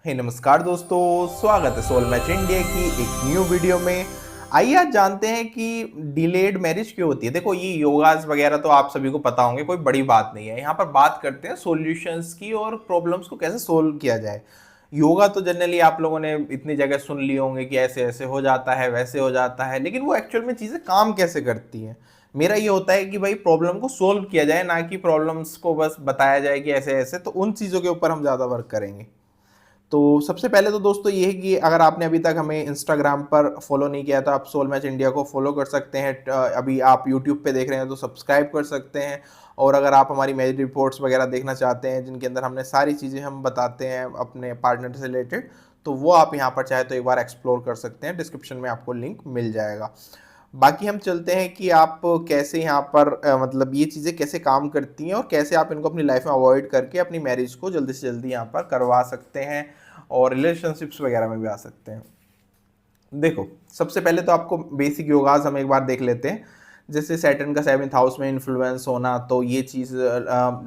हे नमस्कार दोस्तों, स्वागत है सोल मैच इंडिया की एक न्यू वीडियो में। आइए आज जानते हैं कि डिलेड मैरिज क्यों होती है। देखो, ये योगास वगैरह तो आप सभी को पता होंगे, कोई बड़ी बात नहीं है। यहाँ पर बात करते हैं सॉल्यूशंस की और प्रॉब्लम्स को कैसे सोल्व किया जाए। योगा तो जनरली आप लोगों ने इतनी जगह सुन लिए होंगे कि ऐसे ऐसे हो जाता है, वैसे हो जाता है, लेकिन वो एक्चुअल में चीज़ें काम कैसे करती हैं। मेरा ये होता है कि भाई प्रॉब्लम को सोल्व किया जाए, ना कि प्रॉब्लम्स को बस बताया जाए कि ऐसे ऐसे। तो उन चीज़ों के ऊपर हम ज़्यादा वर्क करेंगे। तो सबसे पहले तो दोस्तों ये है कि अगर आपने अभी तक हमें इंस्टाग्राम पर फॉलो नहीं किया तो आप सोल मैच इंडिया को फॉलो कर सकते हैं। अभी आप यूट्यूब पे देख रहे हैं तो सब्सक्राइब कर सकते हैं। और अगर आप हमारी मैच रिपोर्ट्स वगैरह देखना चाहते हैं जिनके अंदर हमने सारी चीज़ें हम बताते हैं अपने पार्टनर से रिलेटेड, तो वो आप यहाँ पर चाहे तो एक बार एक्सप्लोर कर सकते हैं। डिस्क्रिप्शन में आपको लिंक मिल जाएगा। बाकी हम चलते हैं कि आप कैसे यहाँ पर मतलब ये चीज़ें कैसे काम करती हैं और कैसे आप इनको अपनी लाइफ में अवॉइड करके अपनी मैरिज को जल्दी से जल्दी यहाँ पर करवा सकते हैं और रिलेशनशिप्स वगैरह में भी आ सकते हैं। देखो, सबसे पहले तो आपको बेसिक योगास हम एक बार देख लेते हैं। जैसे सैटर्न का 7th हाउस में इन्फ्लुएंस होना, तो ये चीज़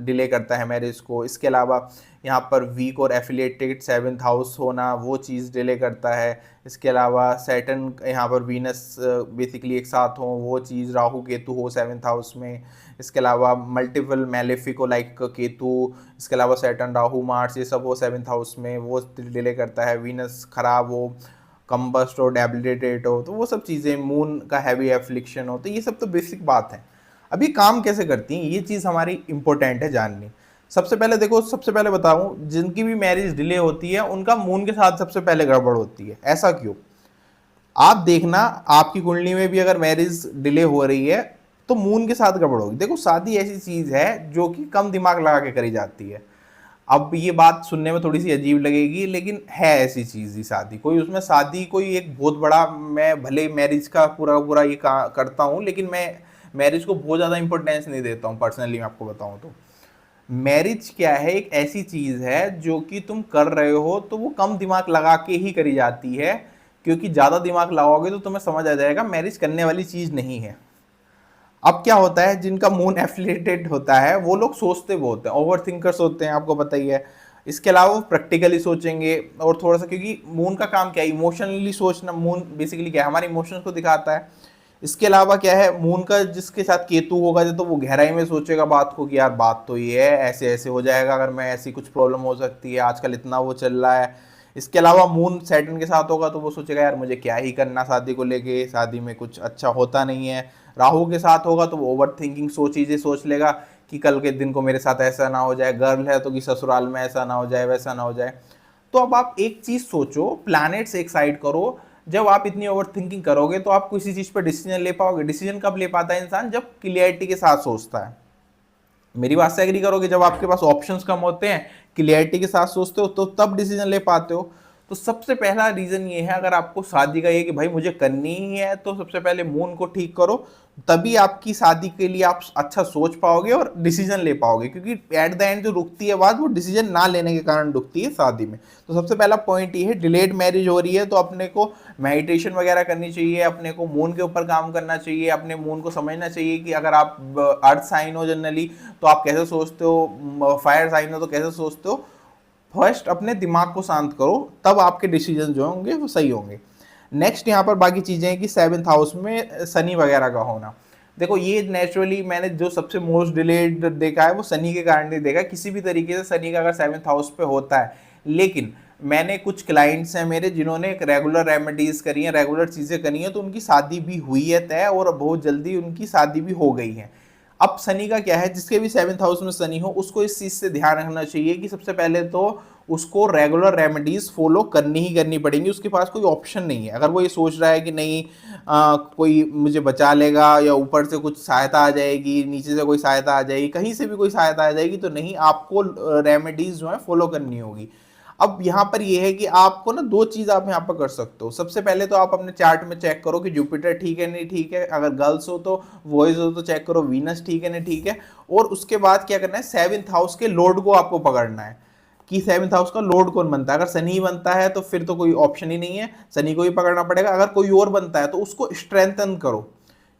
डिले करता है मैरिज को। इसके अलावा यहाँ पर वीक और एफिलिएटेड 7th हाउस होना, वो चीज़ डिले करता है। इसके अलावा सैटर्न यहाँ पर वीनस बेसिकली एक साथ हो, वो चीज़ राहु केतु हो 7th हाउस में। इसके अलावा मल्टीपल मैलेफिक लाइक केतु, इसके अलावा सैटर्न राहु मार्स ये सब हो 7th हाउस में, वो डिले करता है। वीनस खराब हो, कंबस्ट हो, डेबिलिटेट हो, तो वो सब चीज़ें, मून का हैवी एफ्लिक्शन हो, तो ये सब तो बेसिक बात है। अभी काम कैसे करती हैं ये चीज़ हमारी इंपॉर्टेंट है जाननी। सबसे पहले देखो, सबसे पहले बताऊं, जिनकी भी मैरिज डिले होती है उनका मून के साथ सबसे पहले गड़बड़ होती है। ऐसा क्यों? आप देखना, आपकी कुंडली में भी अगर मैरिज डिले हो रही है तो मून के साथ गड़बड़ होगी। देखो, शादी ऐसी चीज़ है जो कि कम दिमाग लगा के करी जाती है। अब ये बात सुनने में थोड़ी सी अजीब लगेगी, लेकिन है ऐसी चीज़ ही शादी। कोई उसमें शादी कोई एक बहुत बड़ा, मैं भले मैरिज का पूरा पूरा ये करता हूँ, लेकिन मैं मैरिज को बहुत ज़्यादा इंपॉर्टेंस नहीं देता हूँ पर्सनली। मैं आपको बताऊँ तो मैरिज क्या है, एक ऐसी चीज़ है जो कि तुम कर रहे हो तो वो कम दिमाग लगा के ही करी जाती है। क्योंकि ज़्यादा दिमाग लगाओगे तो तुम्हें समझ आ जाएगा मैरिज करने वाली चीज़ नहीं है। अब क्या होता है, जिनका मून एफिलिएटेड होता है वो लोग सोचते बहुत हैं, ओवर थिंकर्स होते हैं, आपको पता ही है। इसके अलावा वो प्रैक्टिकली सोचेंगे और थोड़ा सा, क्योंकि मून का काम क्या है, इमोशनली सोचना। मून बेसिकली क्या है, हमारे इमोशंस को दिखाता है। इसके अलावा क्या है, मून का जिसके साथ केतु होगा तो वो गहराई में सोचेगा बात को कि यार बात तो ये है, ऐसे ऐसे हो जाएगा, अगर मैं ऐसी कुछ प्रॉब्लम हो सकती है, आजकल इतना वो चल रहा है। इसके अलावा मून सैटर्न के साथ होगा तो वो सोचेगा यार मुझे क्या ही करना शादी को लेके, शादी में कुछ अच्छा होता नहीं है। राहु के साथ होगा तो वो ओवर थिंकिंग चीज़ें सोच लेगा कि कल के दिन को मेरे साथ ऐसा ना हो जाए, गर्ल है तो कि ससुराल में ऐसा ना हो जाए, वैसा ना हो जाए। तो अब आप एक चीज़ सोचो, प्लैनेट्स एक साइड करो। जब आप इतनी ओवर थिंकिंग करोगे तो आप किसी चीज़ पर डिसीजन ले पाओगे। डिसीजन कब ले पाता है इंसान? जब क्लियरिटी के साथ सोचता है। मेरी बात से एग्री करोगे? जब आपके पास ऑप्शंस कम होते हैं, क्लियरिटी के साथ सोचते हो, तो तब डिसीजन ले पाते हो। तो सबसे पहला रीजन ये है, अगर आपको शादी का ये कि भाई मुझे करनी ही है, तो सबसे पहले मून को ठीक करो। तभी आपकी शादी के लिए आप अच्छा सोच पाओगे और डिसीजन ले पाओगे। क्योंकि एट द एंड जो रुकती है बात, वो डिसीजन ना लेने के कारण रुकती है शादी में। तो सबसे पहला पॉइंट ये है, डिलेड मैरिज हो रही है तो अपने को मेडिटेशन वगैरह करनी चाहिए, अपने को मून के ऊपर काम करना चाहिए, अपने मून को समझना चाहिए कि अगर आप अर्थ साइन हो जनरली तो आप कैसे सोचते हो, फायर साइन हो तो कैसे सोचते हो। फर्स्ट अपने दिमाग को शांत करो, तब आपके डिसीजन जो होंगे वो सही होंगे। नेक्स्ट यहाँ पर बाकी चीज़ें हैं कि 7th हाउस में शनि वगैरह का होना। देखो, ये नेचुरली मैंने जो सबसे मोस्ट डिलेड देखा है वो शनि के कारण नहीं देखा। किसी भी तरीके से शनि का अगर 7th हाउस पे होता है, लेकिन मैंने कुछ क्लाइंट्स हैं मेरे जिन्होंने एक रेगुलर रेमेडीज करी हैं, रेगुलर चीज़ें करी हैं, तो उनकी शादी भी हुई है तय, और बहुत जल्दी उनकी शादी भी हो गई है। अब शनि का क्या है, जिसके भी 7th हाउस में शनि हो उसको इस चीज़ से ध्यान रखना चाहिए कि सबसे पहले तो उसको रेगुलर रेमेडीज फॉलो करनी ही करनी पड़ेंगी। उसके पास कोई ऑप्शन नहीं है। अगर वो ये सोच रहा है कि नहीं कोई मुझे बचा लेगा, या ऊपर से कुछ सहायता आ जाएगी, नीचे से कोई सहायता आ जाएगी, कहीं से भी कोई सहायता आ जाएगी, तो नहीं, आपको रेमेडीज जो है फॉलो करनी होगी। अब यहाँ पर ये है कि आपको ना दो चीज़ आप यहाँ पर कर सकते हो। सबसे पहले तो आप अपने चार्ट में चेक करो कि जुपिटर ठीक है नहीं ठीक है। अगर गर्ल्स हो तो, बॉयज हो तो चेक करो वीनस ठीक है नहीं ठीक है। और उसके बाद क्या करना है, 7th हाउस के लॉर्ड को आपको पकड़ना है कि 7th हाउस का लॉर्ड कौन बनता है। अगर शनि बनता है तो फिर तो कोई ऑप्शन ही नहीं है, शनि को ही पकड़ना पड़ेगा। अगर कोई और बनता है तो उसको स्ट्रेंथन करो,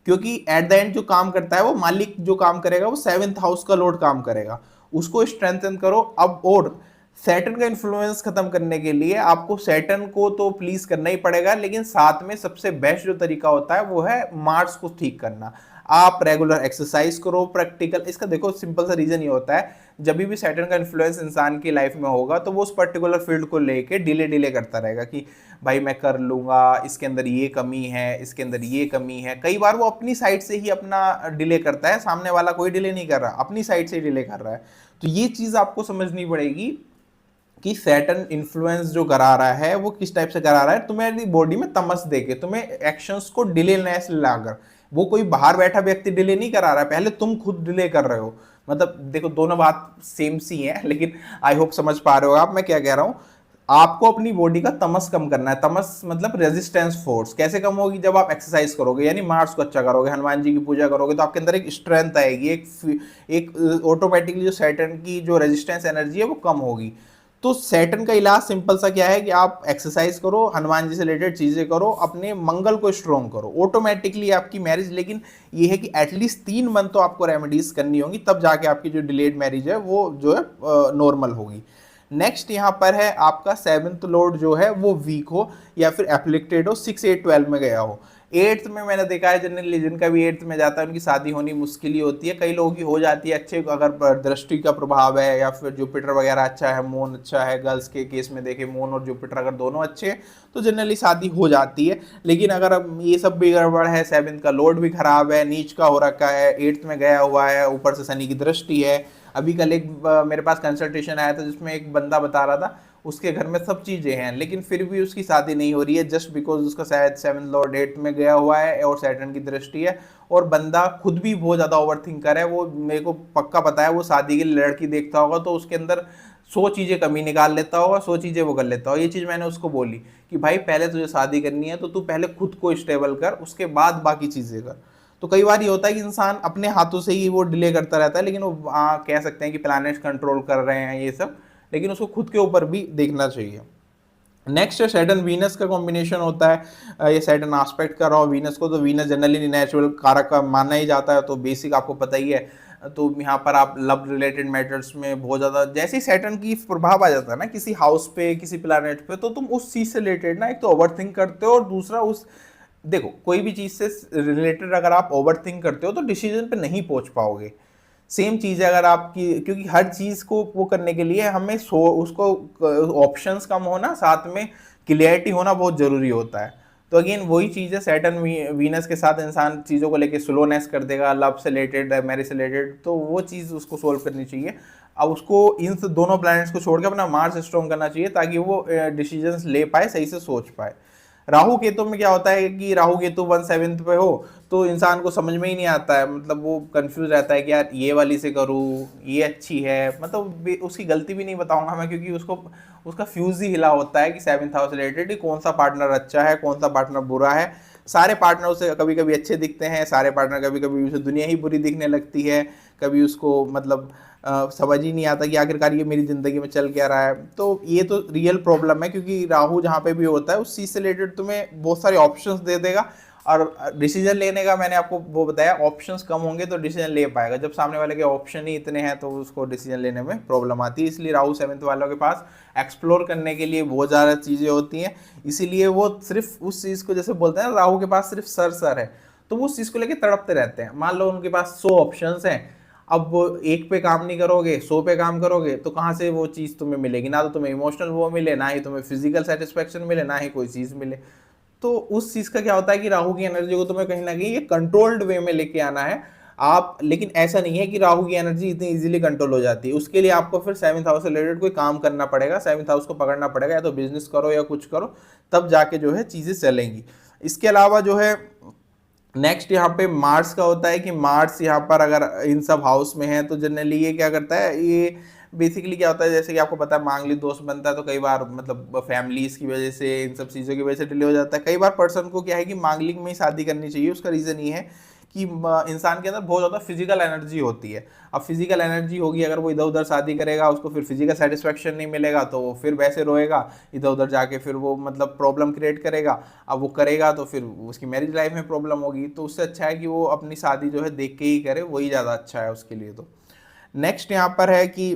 क्योंकि एट द एंड जो काम करता है वो मालिक जो काम करेगा वो 7th हाउस का लॉर्ड काम करेगा। उसको स्ट्रेंथन करो। अब और सैटर्न का इन्फ्लुएंस खत्म करने के लिए आपको सैटर्न को तो प्लीज करना ही पड़ेगा, लेकिन साथ में सबसे बेस्ट जो तरीका होता है वो है मार्स को ठीक करना। आप रेगुलर एक्सरसाइज करो, प्रैक्टिकल, इसका देखो सिंपल सा रीजन ये होता है, जब भी सैटर्न का इन्फ्लुएंस इंसान की लाइफ में होगा तो वो उस पर्टिकुलर फील्ड को लेके डिले डिले करता रहेगा कि भाई मैं कर लूंगा, इसके अंदर ये कमी है, इसके अंदर ये कमी है। कई बार वो अपनी साइड से ही अपना डिले करता है, सामने वाला कोई डिले नहीं कर रहा, अपनी साइड से ही डिले कर रहा है। तो ये चीज आपको समझनी पड़ेगी कि सैटर्न इन्फ्लुएंस जो करा रहा है वो किस टाइप से करा रहा है, तुम्हारी बॉडी में तमस देके, तुम्हें एक्शंस को डिलेनेस लाकर। वो कोई बाहर बैठा व्यक्ति डिले नहीं करा रहा है, पहले तुम खुद डिले कर रहे हो। मतलब देखो दोनों बात सेम सी है, लेकिन आई होप समझ पा रहे हो आप मैं क्या कह रहा हूं। आपको अपनी बॉडी का तमस कम करना है। तमस मतलब रेजिस्टेंस फोर्स कैसे कम होगी, जब आप एक्सरसाइज करोगे, यानी मार्स को अच्छा करोगे, हनुमान जी की पूजा करोगे, तो आपके अंदर एक स्ट्रेंथ आएगी, एक ऑटोमेटिकली जो सैटर्न की जो रेजिस्टेंस एनर्जी है वो कम होगी। तो सैटर्न का इलाज सिंपल सा क्या है कि आप एक्सरसाइज करो, हनुमान जी से रिलेटेड चीजें करो, अपने मंगल को स्ट्रॉन्ग करो, ऑटोमेटिकली आपकी मैरिज। लेकिन ये है कि एटलीस्ट 3 मंथ तो आपको रेमेडीज करनी होगी, तब जाके आपकी जो डिलेड मैरिज है वो जो है नॉर्मल होगी। नेक्स्ट यहाँ पर है आपका 7th लॉर्ड जो है वो वीक हो या फिर एफ्लिक्टेड हो, 6, 8, 12 में गया हो। 8th में मैंने देखा है जनरली जिनका भी 8th में जाता है उनकी शादी होनी मुश्किल ही होती है। कई लोगों की हो जाती है अच्छे, अगर दृष्टि का प्रभाव है या फिर जुपिटर वगैरह अच्छा है, मून अच्छा है, गर्ल्स के केस में देखे मून और जुपिटर अगर दोनों अच्छे हैं तो जनरली शादी हो जाती है। लेकिन अगर अब ये सब भी गड़बड़ है, 7th का लॉर्ड भी खराब है, नीच का हो रखा है, 8th में गया हुआ है, ऊपर से शनि की दृष्टि है। अभी कल एक मेरे पास कंसल्टेशन आया था जिसमें एक बंदा बता रहा था उसके घर में सब चीजें हैं लेकिन फिर भी उसकी शादी नहीं हो रही है, जस्ट बिकॉज उसका शायद 7th लॉर्ड 8th में गया हुआ है और सैटर्न की दृष्टि है। और बंदा खुद भी बहुत ज्यादा ओवर थिंकर है, वो मेरे को पक्का पता है, वो शादी के लिए लड़की देखता होगा तो उसके अंदर 100 चीजें कमी निकाल लेता होगा, 100 चीजें वो कर लेता होगा। ये चीज मैंने उसको बोली कि भाई पहले तुझे शादी करनी है तो तू पहले खुद को स्टेबल कर, उसके बाद बाकी चीजें कर। तो कई बार ये होता है कि इंसान अपने हाथों से ही वो डिले करता रहता है, लेकिन वो कह सकते हैं कि प्लैनेट्स कंट्रोल कर रहे हैं ये सब, लेकिन उसको खुद के ऊपर भी देखना चाहिए। नेक्स्ट सैटर्न वीनस का कॉम्बिनेशन होता है, ये सैटर्न एस्पेक्ट कर रहा हो वीनस को, तो वीनस जनरली नेचुरल कारक का माना ही जाता है, तो बेसिक आपको पता ही है। तो यहाँ पर आप लव रिलेटेड मैटर्स में बहुत ज़्यादा, जैसे ही सैटर्न की प्रभाव आ जाता है ना किसी हाउस पे किसी प्लैनेट पे, तो तुम उस चीज़ से रिलेटेड ना एक तो ओवर थिंक करते हो और दूसरा उस, देखो कोई भी चीज़ से रिलेटेड अगर आप ओवर थिंक करते हो तो डिसीजन पे नहीं पहुंच पाओगे। सेम चीज़ है अगर आपकी, क्योंकि हर चीज़ को वो करने के लिए हमें उसको ऑप्शंस कम होना, साथ में क्लियरिटी होना बहुत ज़रूरी होता है। तो अगेन वही चीज़ है, सैटर्न वीनस के साथ इंसान चीज़ों को लेके स्लोनेस कर देगा, लव से रिलेटेड, मैरिज से रिलेटेड, तो वो चीज़ उसको सोल्व करनी चाहिए। अब उसको इन दोनों प्लैनेट्स को छोड़ के अपना मार्स स्ट्रॉन्ग करना चाहिए ताकि वो डिसीजंस ले पाए, सही से सोच पाए। राहु केतु में क्या होता है कि राहु केतु 1/7 पे हो तो इंसान को समझ में ही नहीं आता है, मतलब वो कंफ्यूज रहता है कि यार ये वाली से करूँ, ये अच्छी है, मतलब उसकी गलती भी नहीं बताऊंगा मैं क्योंकि उसको उसका फ्यूज ही हिला होता है कि 7th हाउस रिलेटेड कौन सा पार्टनर अच्छा है कौन सा पार्टनर बुरा है। सारे पार्टनर उसे कभी कभी अच्छे दिखते हैं, सारे पार्टनर कभी कभी उसे दुनिया ही बुरी दिखने लगती है, कभी उसको मतलब समझ ही नहीं आता कि आखिरकार ये मेरी ज़िंदगी में चल क्या रहा है। तो ये तो रियल प्रॉब्लम है क्योंकि राहु जहाँ पे भी होता है उस चीज़ से रिलेटेड तुम्हें बहुत सारे ऑप्शंस दे देगा और डिसीजन लेने का मैंने आपको वो बताया, ऑप्शंस कम होंगे तो डिसीजन ले पाएगा, जब सामने वाले के ऑप्शन ही इतने हैं तो उसको डिसीजन लेने में प्रॉब्लम आती है। इसलिए राहु 7th वालों के पास एक्सप्लोर करने के लिए बहुत ज़्यादा चीज़ें होती हैं, इसीलिए वो सिर्फ उस चीज़ को, जैसे बोलते हैं ना राहु के पास सिर्फ सर है, तो वो उस चीज़ को लेकर तड़पते रहते हैं। मान लो उनके पास 100 ऑप्शंस हैं, अब वो एक पे काम नहीं करोगे 100 पे काम करोगे तो कहाँ से वो चीज़ तुम्हें मिलेगी, ना तो तुम्हें इमोशनल वो मिले, ना ही तुम्हें फिजिकल सेटिस्फेक्शन मिले, ना ही कोई चीज़ मिले। तो उस चीज़ का क्या होता है कि राहु की एनर्जी को तुम्हें कहीं ना कहीं ये कंट्रोल्ड वे में लेके आना है आप, लेकिन ऐसा नहीं है कि राहु की एनर्जी इतनी इजीली कंट्रोल हो जाती है। उसके लिए आपको फिर 7th हाउस से रिलेटेड कोई काम करना पड़ेगा, 7th हाउस को पकड़ना पड़ेगा, या तो बिजनेस करो या कुछ करो, तब जाके जो है चीज़ें चलेंगी। इसके अलावा जो है नेक्स्ट यहाँ पे मार्स का होता है कि मार्स यहाँ पर अगर इन सब हाउस में है तो जनरली ये क्या करता है, ये बेसिकली क्या होता है, जैसे कि आपको पता है मांगलिक दोष बनता है तो कई बार मतलब फैमिलीज की वजह से, इन सब चीज़ों की वजह से डिले हो जाता है। कई बार पर्सन को क्या है कि मांगलिक में ही शादी करनी चाहिए, उसका रीज़न ये है कि इंसान के अंदर बहुत ज़्यादा फिजिकल एनर्जी होती है। अब फिजिकल एनर्जी होगी, अगर वो इधर उधर शादी करेगा उसको फिर फिजिकल सेटिस्फेक्शन नहीं मिलेगा तो वो फिर वैसे रोएगा इधर उधर जाके, फिर वो मतलब प्रॉब्लम क्रिएट करेगा। अब वो करेगा तो फिर उसकी मैरिज लाइफ में प्रॉब्लम होगी, तो उससे अच्छा है कि वो अपनी शादी जो है देख के ही करे, वही ज़्यादा अच्छा है उसके लिए। तो नेक्स्ट यहाँ पर है कि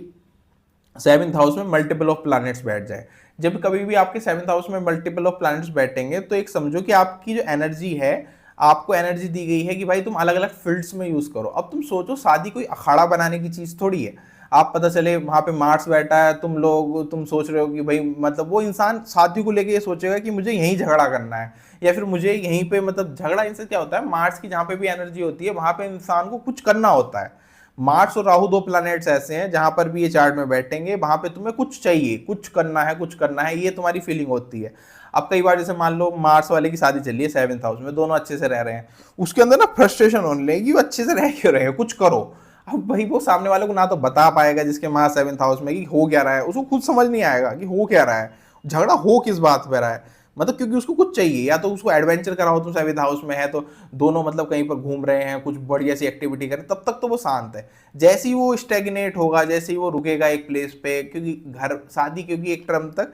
सेवन्थ हाउस में मल्टीपल ऑफ प्लैनेट्स बैठ जाए। जब कभी भी आपके सेवन्थ हाउस में मल्टीपल ऑफ प्लैनेट्स बैठेंगे तो एक समझो कि आपकी जो एनर्जी है, आपको एनर्जी दी गई है कि भाई तुम अलग अलग फील्ड्स में यूज करो। अब तुम सोचो, शादी कोई अखाड़ा बनाने की चीज थोड़ी है। आप पता चले वहां पे मार्स बैठा है, तुम सोच रहे हो कि भाई मतलब वो इंसान शादी को लेके ये सोचेगा कि मुझे यहीं झगड़ा करना है, या फिर मुझे यहीं पे मतलब झगड़ा इनसे क्या होता है, मार्स की जहाँ पे भी एनर्जी होती है वहां पे इंसान को कुछ करना होता है। मार्स और राहु दो प्लैनेट्स ऐसे हैं जहां पर भी ये चार्ट में बैठेंगे वहां पे तुम्हें कुछ चाहिए, कुछ करना है, कुछ करना है, ये तुम्हारी फीलिंग होती है। अब कई बार जैसे मान लो मार्स वाले की शादी चली है सेवन्थ हाउस में, दोनों अच्छे से रह रहे हैं, उसके अंदर ना फ्रस्ट्रेशन होने लगेगी, वो अच्छे से रह क्यों रहे हो, कुछ करो। अब भाई वो सामने वाले को ना तो बता पाएगा जिसके मार्स सेवन्थ हाउस में कि हो क्या रहा है, उसको खुद समझ नहीं आएगा कि हो क्या रहा है, झगड़ा हो किस बात पे रहा है। मतलब क्योंकि उसको कुछ चाहिए, या तो उसको एडवेंचर कराओ, तुम सेवन्थ हाउस में है तो दोनों मतलब कहीं पर घूम रहे हैं, कुछ बढ़िया सी एक्टिविटी करें, तब तक तो वो शांत है। जैसे ही वो स्टेगनेट होगा, जैसे ही वो रुकेगा एक प्लेस पे, क्योंकि घर शादी क्योंकि एक टर्म तक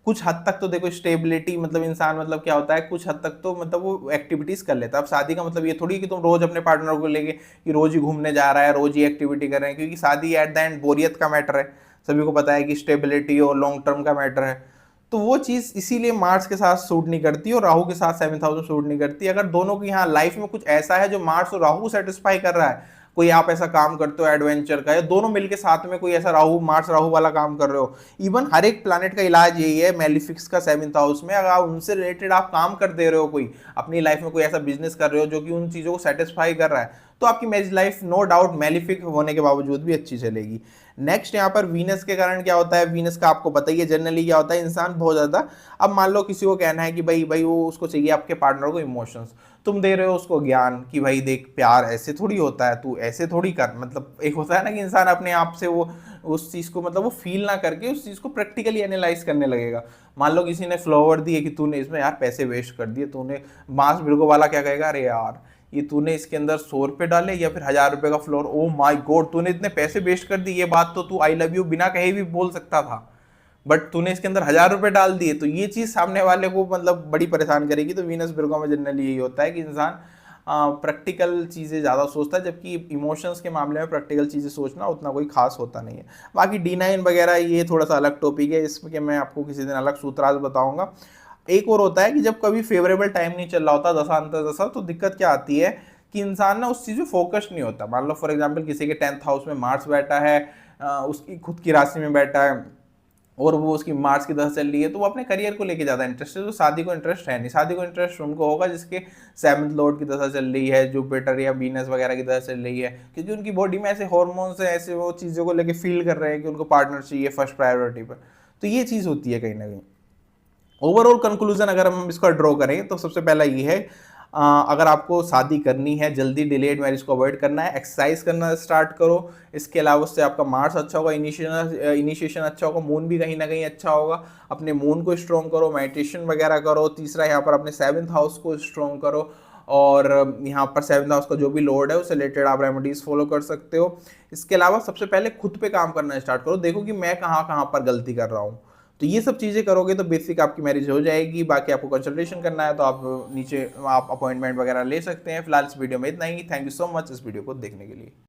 कुछ हद तक तो देखो स्टेबिलिटी, मतलब इंसान मतलब क्या होता है, कुछ हद तक तो मतलब वो एक्टिविटीज कर लेता है। अब शादी का मतलब ये थोड़ी कि तुम रोज अपने पार्टनर को लेके कि रोज ही घूमने जा रहा है, रोज ही एक्टिविटी कर रहे हैं, क्योंकि शादी एट द एंड बोरियत का मैटर है। सभी को पता है कि स्टेबिलिटी और लॉन्ग टर्म का मैटर है। तो वो चीज इसीलिए मार्स के साथ सूट नहीं करती और राहु के साथ सेवन्थ हाउस में सूट नहीं करती। अगर दोनों की यहाँ लाइफ में कुछ ऐसा है जो मार्स और राहु को सेटिस्फाई कर रहा है, कोई आप ऐसा काम करते हो एडवेंचर का, या दोनों मिलके साथ में कोई ऐसा राहु मार्स राहु वाला काम कर रहे हो। इवन हर एक प्लैनेट का इलाज यही है मेलिफिक्स का सेवन्थ हाउस में, अगर आप उनसे रिलेटेड आप काम कर दे रहे हो, कोई अपनी लाइफ में कोई ऐसा बिजनेस कर रहे हो जो कि उन चीजों को सेटिस्फाई कर रहा है, तो आपकी marriage life no doubt malefic होने के बावजूद भी अच्छी चलेगी। नेक्स्ट यहाँ पर वीनस के कारण क्या होता है, वीनस का आपको पता ही है जनरली क्या होता है, इंसान बहुत ज्यादा, अब मान लो किसी को कहना है कि भाई भाई वो उसको चाहिए आपके पार्टनर को इमोशंस, तुम दे रहे हो उसको ज्ञान कि भाई देख प्यार ऐसे थोड़ी होता है, तू ऐसे थोड़ी कर, मतलब एक होता है ना कि इंसान अपने आप से वो उस चीज को मतलब वो फील ना करके उस चीज को प्रैक्टिकली एनालाइज करने लगेगा। मान लो किसी ने फ्लावर दिए कि तूने इसमें यार पैसे वेस्ट कर दिए, तूने मांस बिरगो वाला क्या कहेगा, अरे यार ये तूने इसके अंदर 100 रुपए डाले या फिर 1000 रुपए का फ्लोर, ओ माय गॉड तूने इतने पैसे वेस्ट कर दिए, ये बात तो तू आई लव यू बिना कहे भी बोल सकता था, बट तूने इसके अंदर 1000 रुपए डाल दिए। तो ये चीज सामने वाले को मतलब बड़ी परेशान करेगी। तो वीनस बिरगो में जनरली यही होता है कि इंसान प्रैक्टिकल चीज़ें ज़्यादा सोचता है, जबकि इमोशंस के मामले में प्रैक्टिकल चीज़ें सोचना उतना कोई खास होता नहीं है। बाकी D9 वगैरह ये थोड़ा सा अलग टॉपिक है, इसमें मैं आपको किसी दिन अलग सूत्राज बताऊंगा। एक और होता है कि जब कभी फेवरेबल टाइम नहीं चल रहा होता, दशा अंतर दशा, तो दिक्कत क्या आती है कि इंसान ना उस चीज़ में फोकस नहीं होता। मान लो फॉर एग्जाम्पल किसी के 10th हाउस में मार्स बैठा है, उसकी खुद की राशि में बैठा है और वो उसकी मार्स की दशा चल रही है, तो वो अपने करियर को लेके ज़्यादा इंटरेस्ट है, तो शादी को इंटरेस्ट है नहीं। शादी को इंटरेस्ट उनको होगा जिसके 7th लॉर्ड की दशा चल रही है, जुपिटर या वीनस वगैरह की दशा चल रही है, क्योंकि उनकी बॉडी में ऐसे हॉर्मोन्स हैं, ऐसे वो चीज़ों को लेके फील कर रहे हैं कि उनको पार्टनर चाहिए फर्स्ट प्रायोरिटी पर। तो ये चीज़ होती है कहीं ना कहीं। ओवरऑल कंक्लूजन अगर हम इसका ड्रॉ करें तो सबसे पहला ये है, अगर आपको शादी करनी है, जल्दी डिलेड मैरिज को अवॉइड करना है, एक्सरसाइज करना स्टार्ट करो। इसके अलावा उससे आपका मार्स अच्छा होगा, इनिशिएशन अच्छा होगा, मून भी कहीं ना कहीं अच्छा होगा, अपने मून को स्ट्रॉन्ग करो, मेडिटेशन वगैरह करो। तीसरा यहाँ पर अपने 7th हाउस को स्ट्रॉन्ग करो, और यहाँ पर 7th हाउस का जो भी लॉर्ड है उससे रिलेटेड आप रेमेडीज फॉलो कर सकते हो। इसके अलावा सबसे पहले खुद पे काम करना स्टार्ट करो, देखो कि मैं कहाँ कहाँ पर गलती कर रहा हूँ। तो ये सब चीज़ें करोगे तो बेसिक आपकी मैरिज हो जाएगी। बाकी आपको कंसल्टेशन करना है तो आप नीचे आप अपॉइंटमेंट वगैरह ले सकते हैं। फिलहाल इस वीडियो में इतना ही। थैंक यू सो मच इस वीडियो को देखने के लिए।